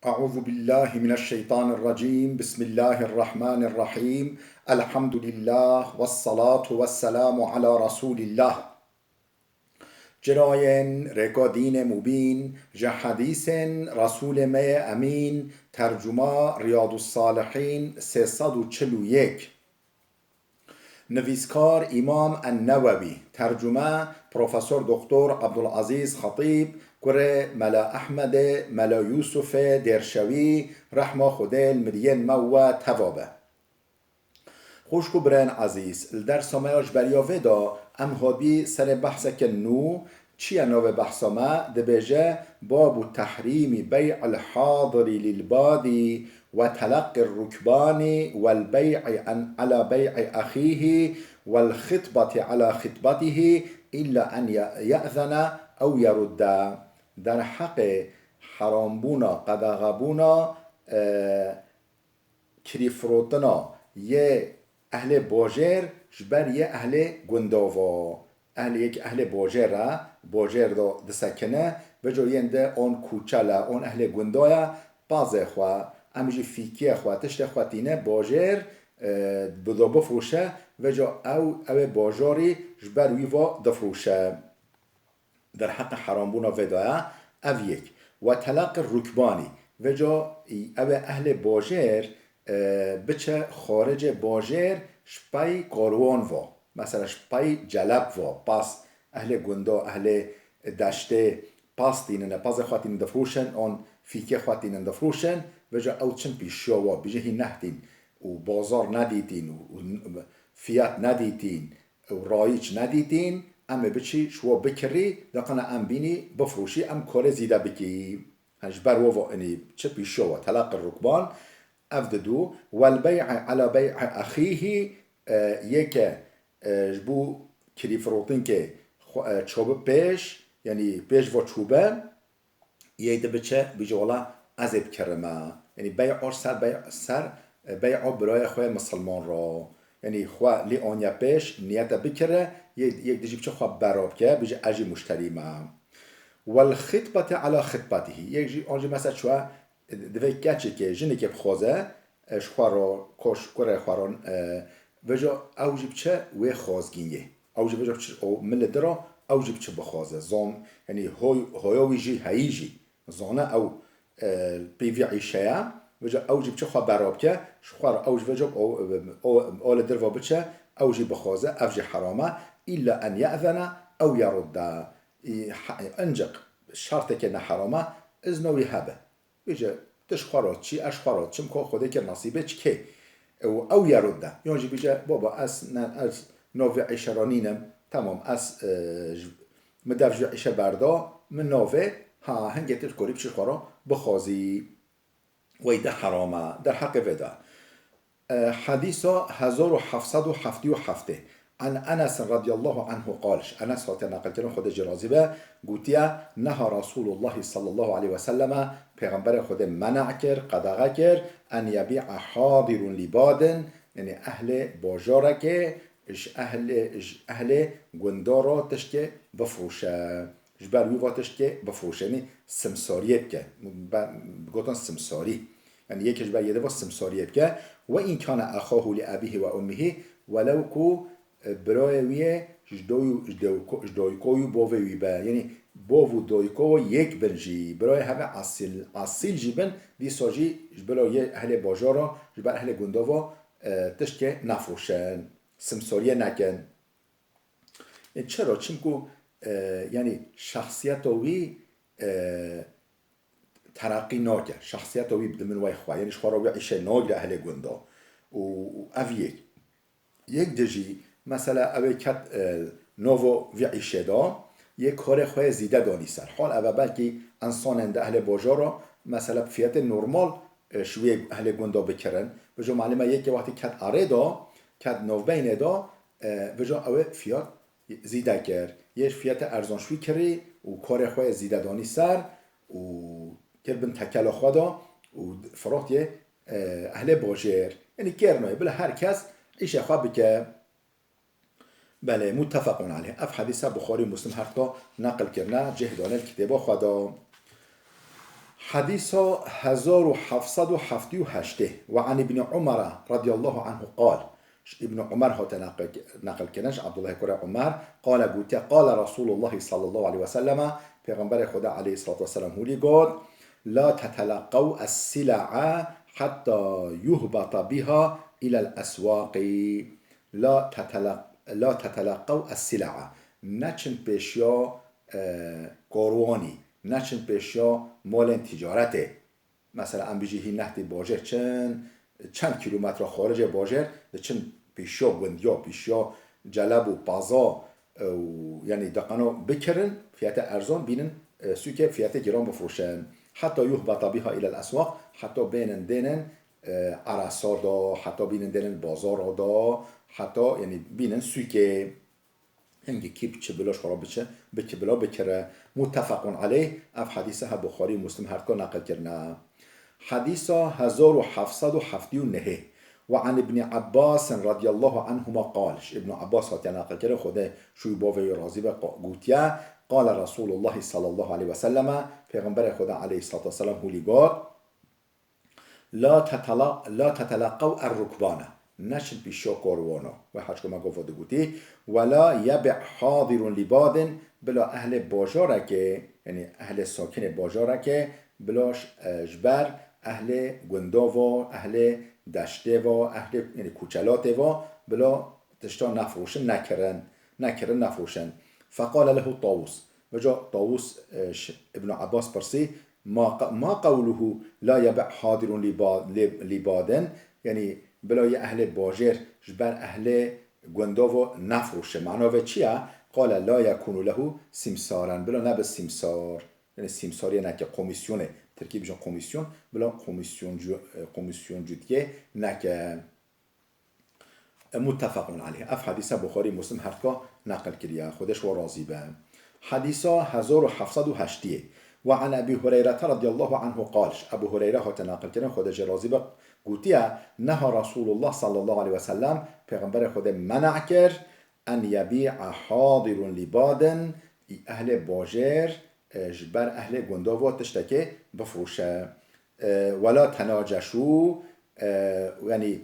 أعوذ بالله من الشيطان الرجيم. بسم الله الرحمن الرحيم. الحمد لله والصلاة والسلام على رسول الله. جراين رقادين مبين جحديث رسول ما أمين. ترجمة رياض الصالحين 341. نویسکار امام النووی. ترجمه پروفسور دکتر عبدالعزیز خطیب. کره ملا احمد ملا یوسف درشوی رحمه خدل مدین مو توابه. خوشکو برن عزیز الدرس مایاش بریا ودا ام هابی سر بحث که نو چیه نو بحث ما دبجه باب تحریم بیع الحاضر للبادی وتلقي الركبان والبيع على بيع أخيه والخطبة على خطبته إلا أن يأذن أو يرد. در حق حرام بونا قدغبونا کریفروتنا یه اهل باجر جبر یه اهل گنداوا یک اهل باجر دا دسکنه به جای ده آن کوچله آن اهل گندایا بازه خواه امیجی فیکی خواه تشت خواه باجر بدا بفروشه و جا او باجاری جبر ویوا دفروشه. در حق حرام بونا ودایا او یک و تلق رکبانی و جا او اهل باجر بچه خارج باجر شپای کاروان وا مثلا شپای جلب وا پاس اهل گندا اهل دشته پاس دینن پاس خواتین دفروشن آن فیکه خواتین دفروشن و جا او چن پیشیا وا بیجه هی نهدین و بازار ندیدین و فیات ندیدین و رایج ندیدین ام بچی شو بکری دقنا ام بینی بفروشی ام کار زیده بکی هنش بر و اینی چه پیشیا وا تلق الرکبان افددو والبيع على بيع أخيه یک جبو کریفروتین که چوبه پیش یعنی پیش و چوبه یه ده بچه بیجه والا عذب کرمه یعنی بیع سر بیع برای خواه مسلمان را یعنی خواه لی آنیا پیش نیت بکره یک دیجی بچه خواه براب که بیجه اجی مشتری ما والخطبة على خطبته یک آنجی مثلا شوه دوی گچه که جنی که بخوازه شخوارا کش کره خواران وجا اوجی بچه و خوازگینیه اوجی وجا بچه او مل درا اوجی بچه بخوازه زان یعنی هایوی جی هایجی زانه او پیوی عیشه وجا اوجی بچه خواه براب که شخوارا اوجی وجا اول در و بچه اوجی بخوازه اوجی حرامه إلا أن يأذن أو يرد. انجق شرطه که نه حرامه ازنوی هبه بیجه تشخارات چی اشخارات چم که خوده که نصیبه چی که او یارده یعنی بیجه بابا از نوع عشرانینم تمام از مدفج عشه بردا من نوع ها هنگه تشکاری بشخارا بخوازی ویده حرامه در حق ودا. حديثا 1777 عن أنس رضي الله عنه قالش أنس هات نقل كلام خود جرازبه قوتيا نهى رسول الله صلى الله عليه وسلم پیغمبر خود منع كر قدغه كر أن يبيع حاضر لباد يعني أهل باجارك أهل گندارا تشك بفروشه جبر ويوا تشك بفروشه يعني سمساريت که گوتن سمساری يعني یکیش بر یده با سمساریه بکه و این کان اخاه لابیه و امه ولو کو برایویه جدایکوی باوی به یعنی باو دایکو یک بنجی برای همه اصیل جیبن دی ساجی برای اهل باجارا جبر اهل گنداوا تشکه نفروشن سمساریه نکن. چرا؟ چونکو یعنی شخصیت وی ترقی ناکه شخصیت وی بدمن وی خواه یعنی شخواه وی عیشه ناگر اهل گندا و او یک دجی مثلا اوی کت نوو وی عیشه دا یک کار خواه زیده دانی سر حال اوی بلکه انسان انده اهل باجارا مثلا فیات نورمال شوی اهل گندا بکرن بجا معلومه یکی وقتی کت اره دا کت نو بین دا بجا اوی فیات زیده کرد یک فیات ارزانشوی کری و کار خواه زیده دانی سر و کربن تکل خدا و فرات یه اهل باجر یعنی کرنای بله هر کس ایشه خواه بکه بله متفقون علیه اف حدیث بخاری مسلم هر تا نقل کرنه جهدانه کتابا خدا. حديث 1778 وعن ابن عمر رضي الله عنه قال ابن عمر هو نقل كنش عبد الله كرة عمر قال قلت قال رسول الله صلى الله عليه وسلم پیغمبر خدا عليه الصلاة والسلام هولي قال لا تتلقوا السلع حتى يهبط بها إلى الأسواق لا تتلقوا السلع نچن پیشیا کاروانی نچن پیشیا مال تجارته مثلا ام بیجی هی نهتی باجر چند کیلومتر خارج باجر چن پیشیا گندیا پیشیا جلب و پازا یعنی دقنو بکرن فیات ارزان بینن سوی فیات گران بفروشن حتی یهبط بها الى الاسواق حتی بینن دینن عرصار دا حتی بینن دینن بازار دا حتی یعنی بینن سوی که هنگی کیپ چه بلاش خراب بشه بکه بلا بکره متفق علیه اف حدیثه بخاری مسلم هر کا نقل کرنا حديث 1779 وعن ابن عباس رضي الله عنهما قال ابن عباس هات نقل كده خده شوي باوي راضي بقوتيا قال رسول الله صلى الله عليه وسلم پیغمبر خدا عليه الصلاة والسلام هولي قال لا تتلقوا الركبان نشل بيشو كوروانا وحاج كما قفت قوتي ولا يبع حاضر لباد بلا اهل باجارك يعني اهل ساكن باجارك بلاش جبر اهل گنداوا اهل دشته و اهل یعنی کوچلات و بلا تشتا نفروشن نکرن نفروشن فقال له طاووس و جا طاووس ابن عباس پرسی ما قوله لا يبع حاضر لبادن یعنی بلا یه اهل باجر جبر اهل گنداوا نفروشه معناه چیه قال لا يكون له سمسارا بلا نبه سمسار یعنی سمساری نکه کمیسیونه ترکیبشون کمیسیون بلا کمیسیون جدیه نکه متفق علیه اف حدیث بخاری مسلم هر کا نقل کردیه خودش و راضی به حدیث 1780 و عن ابي هريره رضي الله عنه قال ابو هريره هات نقل کردن خودش راضی به گوتیه نهى رسول الله صلی الله علیه و سلم پیغمبر خود منع کرد ان یبیع حاضر لبادن اهل باجر جبر اهل گنداوا تشتکه بفروشه ولا تناجشو یعنی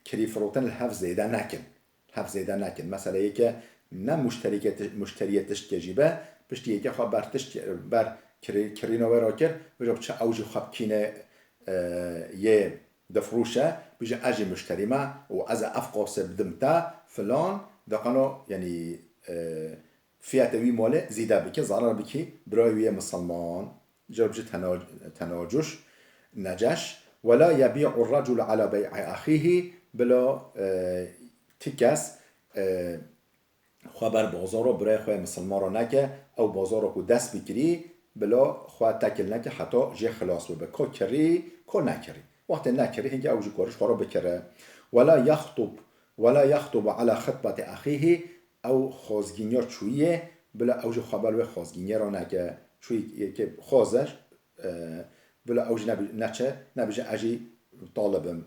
کریفروتن الحفظ زیده نکن مثلا یکی نه مشتری تشت جیبه پشتی یکی خواه بر تشت بر کرینو ورا کرد بجا چه اوجی خواب کینه یه دفروشه بجا اجی مشتری ما و از افقاس بدمتا فلان دقنو یعنی فیات وی ماله زیده بکی ضرر بکی برای وی مسلمان جرب تناجش نجش ولا يبيع الرجل على بيع اخيه بلا تکس خبر بازار رو برای خواه مسلمان رو نکه او بازار رو دست بگیری بلا خواه تکل نکه حتی جه خلاص ببه که کری که نکری وقت نکری هنگه اوجی کارش خورا بکره ولا يخطب على خطبة اخيه او خازگینیا چویه بلا اوج خبر و خازگینیا را نگه چوی که خازش بلا اوج نبیجه اجی طالبم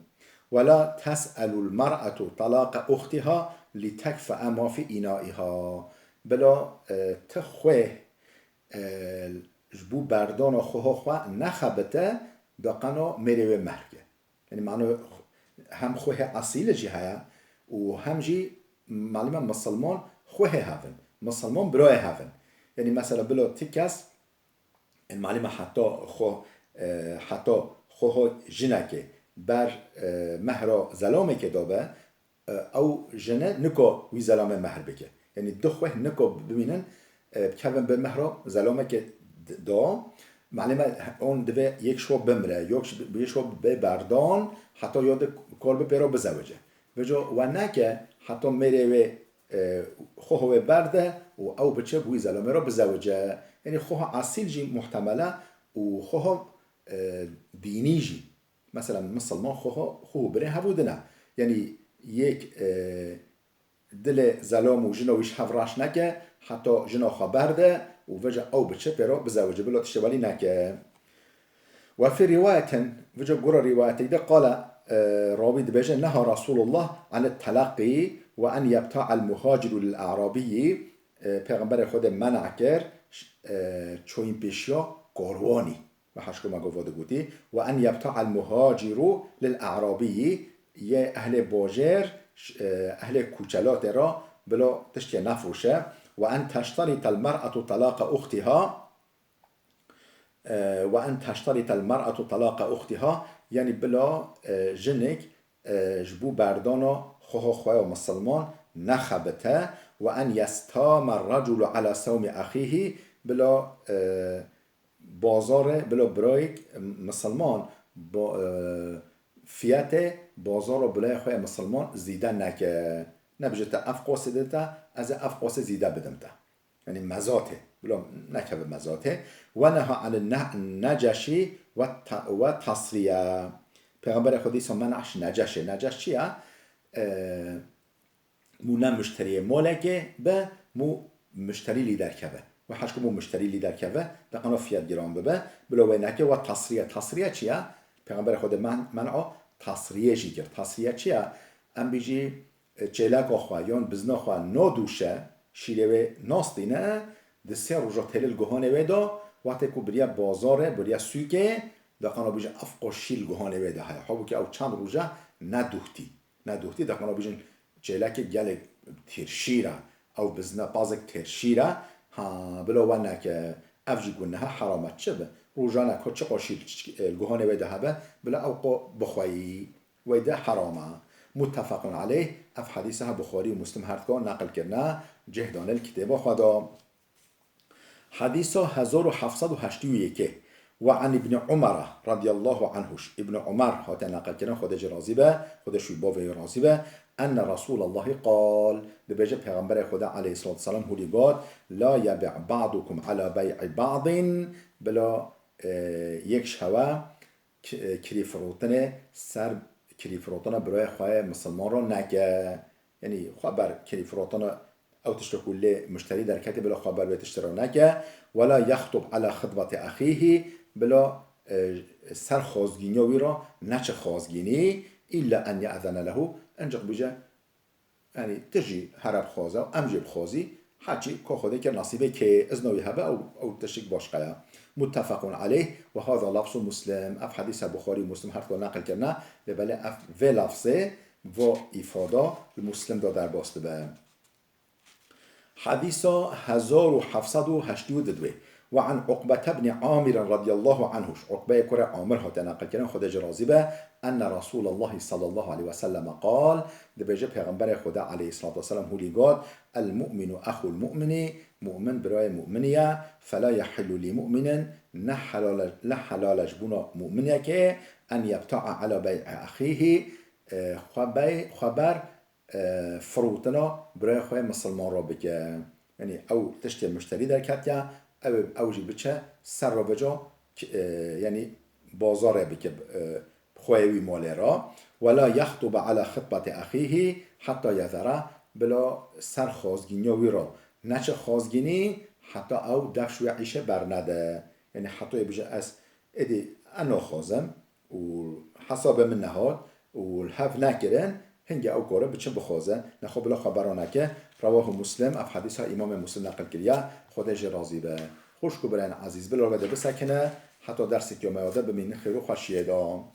ولا تسأل المرأة طلاق اختها لتكفأ ما في إنائها بلا تخوه جبو بردان خواه نخبته دقنا مریوه مرگه یعنی معنی هم خوه اصیل جی هیا و هم جی معلومه مسلمان خوه هفن مسلمان برای هفن یعنی مثلا بلا تکس معلومه حتی خوه جنکه بر مهرا زلامه که دابه او جنه نکو وی زلامه مهر بکه یعنی دو خوه نکو ببینن بکرون به مهرا زلامه که دا معلومه اون دوه یک شو بمره یک شو بردان حتی یاد کار بپیرا بزوجه و نکه حتی میره و خواه برده و او بچه بوی زلامه را بزوجه یعنی خواه اصیل جی محتمله و خواه دینی جی مثلا مسلمان خواه بره هبوده نه یعنی یک دل زلام و جنویش هفراش نکه حتی جنا خواه برده و وجه او بچه پیرا بزوجه بلا تشتبالی نکه وفي رواية وجه قرى رواية إذا قال راوي دبجة نهى رسول الله عن التلقي وأن يبتاع المهاجر للأعرابي پیغمبر خود منع کرد چوین پیشیا كورواني وحشكو ما قفوده قوتي وأن يبتاع المهاجر للأعرابي يا أهل بوجير أهل كوچلات را بلا تشتي نفروشه وأن تشترط المرأة طلاق أختها وأن تشترط المرأة طلاق أختها يعني بلا جنك جبو بردانا خواه مسلمان نخبته وأن يستام الرجل على سوم أخيه بلا بازار بلا برایک مسلمان با فیات بازار بلای خواه مسلمان زیده نکه نبجتا افقاس دیتا از افقاس زیده بدمتا یعنی مزاته بلا نکه به مزاته و نها عن نجشی و تصریه پیغمبر خودی منعش نجش چیه؟ مو نه مشتری مالکه به مو مشتری لیدر کبه و حشکو مو مشتری لیدر کبه به قناه فیات گرام ببه بلو نکه و تصریه چیه؟ پیغمبر خود منع تصریه جی کرد تصریه چیه؟ ام بیجی چیلک آخواه یان بزنا خواه نادوشه شیره و ناستینه دسیار روژا تلیل گوهانه ویدا وقتی که بریا بازاره بریا سویکه در قناه بیجی افقا شیل گوهانه ویدا های حابو که او چند روژا ندوختی در قناه بیجی چیلک گل تیرشیره او بزنا بازک تیرشیره ها بلا ونه که افجی گونه ها حرامت چه به روژانه که چه قاشیل گوهانه ویدا ها به بلا او بخوایی ویدا حرامه متفق عليه اف حديثها بخاري ومسلم هردگاه نقل کرده جهدان الكتاب خدا حديث 1781 وعن ابن عمر رضي الله عنهش ابن عمر هات نقل کرده خود جرازيبه خود شويباوه رازيبه ان رسول الله قال ببجه پیغمبر خدا عليه الصلاة والسلام هولي قال لا يبع بعضكم على بيع بعض بلا یک شوه کریفروتن سر کلیفروتان برای خواه مسلمان را نگه یعنی خواه بر کلیفروتان او تشتکوله مشتری در کتی بلا خواه بر بیتشتر را نگه ولا یخطب على خطبت اخیه بلا سر خازگینیوی را نچه خازگینی الا ان یعذن له انجا بجه یعنی تجی حرب خوازه و امجب خوازی حاجی که خوده که نصیبه که ازنوی هبه او تشک باشقه متفق عليه وهذا لفظ مسلم اف حديث بخاري مسلم هر دو نقل کرده بله اف و لفظه و افاده المسلم دا در باسته به حديث 1782 وعن عقبة بن عامر رضي الله عنه عقبة كره عامر هات نقل کرده خود جرازي به ان رسول الله صلى الله عليه وسلم قال دبجه پیغمبر خدا عليه الصلاة والسلام هولي قال المؤمن اخو المؤمن مؤمن برای مؤمنیه فلا يحل لمؤمن نحلال جبونا مؤمنیه که ان يبتاع على بيع اخيه خبر فروتنا برای خواه مسلمان را بگه یعنی او تشتی مشتری در کتیا او جی بچه سر را بجا یعنی بازار بگه خویوی مالی را ولا يخطب على خطبت اخيه حتی یذره بلا سر خازگینیوی را نچه خازگینی حتی او دفشوی عیشه برنده یعنی حتی بجه از ادی انا خازم و حساب من نهاد و الحف نکرن هنگه او کاره بچه بخوازه نخواه بلا خبرانه که رواه مسلم اف حدیث ها امام مسلم نقل کریه خودش راضی به خوش کو برین عزیز بلا بده بسکنه حتی درسی که میاده بمین خیرو خوشیه دام